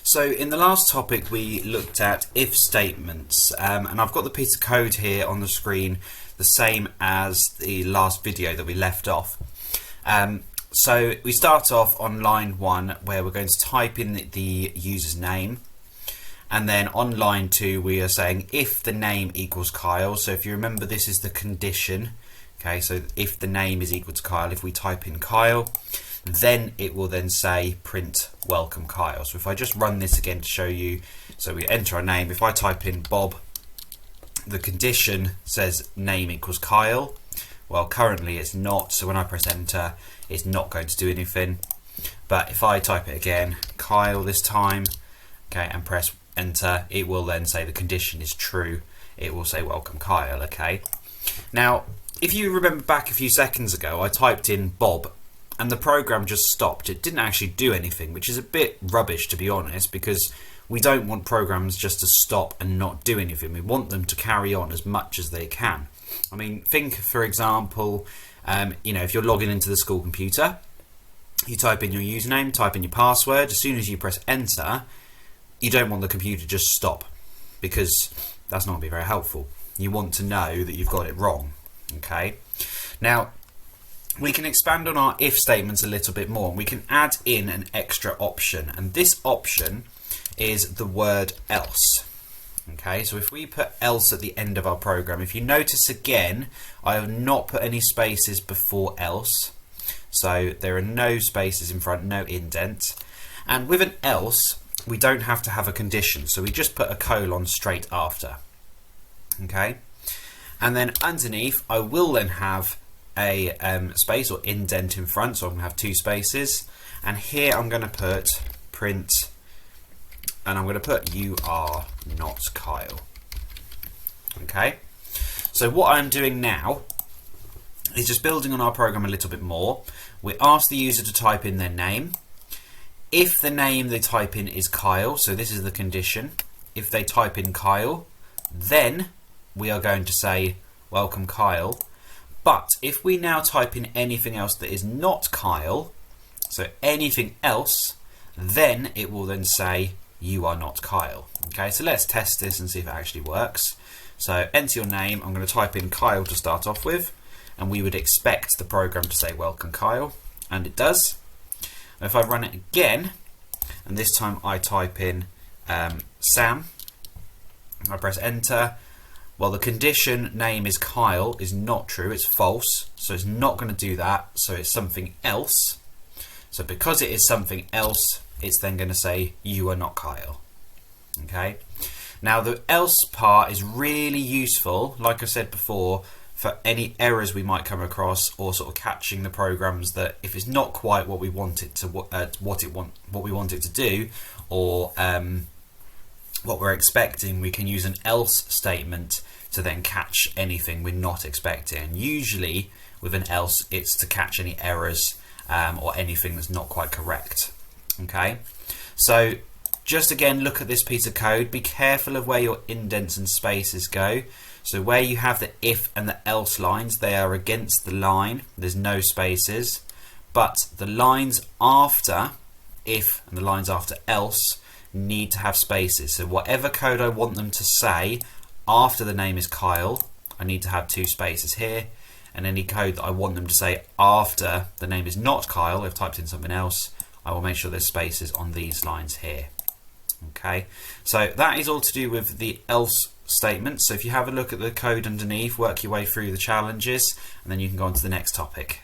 So in the last topic we looked at if statements, and I've got the piece of code here on the screen the same as the last video that we left off. So we start off on line 1 where we're going to type in the user's name, and then on line 2 we are saying if the name equals Kyle. So if you remember, this is the condition. Okay, so if the name is equal to Kyle, if we type in Kyle, then it will then say print welcome Kyle. So if I just run this again to show you, so we enter our name, if I type in Bob, the condition says name equals Kyle. Well, currently it's not, so when I press enter it's not going to do anything. But if I type it again, Kyle this time, okay, and press enter, it will then say the condition is true. It will say welcome Kyle. Okay, now if you remember back a few seconds ago, I typed in Bob and the program just stopped. It didn't actually do anything, which is a bit rubbish, to be honest, because we don't want programs just to stop and not do anything. We want them to carry on as much as they can. I mean, think, for example, if you're logging into the school computer, you type in your username, type in your password. As soon as you press enter, you don't want the computer to just stop, because that's not going to be very helpful. You want to know that you've got it wrong. Okay, now we can expand on our if statements a little bit more, and we can add in an extra option, and this option is the word else. Okay, so if we put else at the end of our program, if you notice again, I have not put any spaces before else, so there are no spaces in front, no indent. And with an else, we don't have to have a condition, so we just put a colon straight after. Okay, and then underneath I will then have a space or indent in front, so I'm going to have 2 spaces, and here I'm going to put print, and I'm going to put you are not Kyle. Okay, so what I'm doing now is just building on our program a little bit more. We ask the user to type in their name. If the name they type in is Kyle, so this is the condition, if they type in Kyle, then we are going to say welcome Kyle. But if we now type in anything else that is not Kyle, so anything else, then it will then say you are not Kyle. Okay, so let's test this and see if it actually works. So enter your name. I'm going to type in Kyle to start off with, and we would expect the program to say welcome Kyle, and it does. If I run it again, and this time I type in Sam, I press enter. Well, the condition name is Kyle is not true, it's false, so it's not going to do that, so it's something else. So because it is something else, it's then going to say you are not Kyle. Okay, now the else part is really useful, like I said before, for any errors we might come across, or sort of catching the programs that if it's not quite what we want it to what we want it to do, or what we're expecting, we can use an else statement to then catch anything we're not expecting. And usually with an else, it's to catch any errors or anything that's not quite correct. Okay, so just again, look at this piece of code. Be careful of where your indents and spaces go. So where you have the if and the else lines, they are against the line. There's no spaces, but the lines after if and the lines after else need to have spaces. So whatever code I want them to say after the name is Kyle, I need to have 2 spaces here, and any code that I want them to say after the name is not Kyle, I've typed in something else, I will make sure there's spaces on these lines here. Okay, so that is all to do with the else statement. So if you have a look at the code underneath, work your way through the challenges, and then you can go on to the next topic.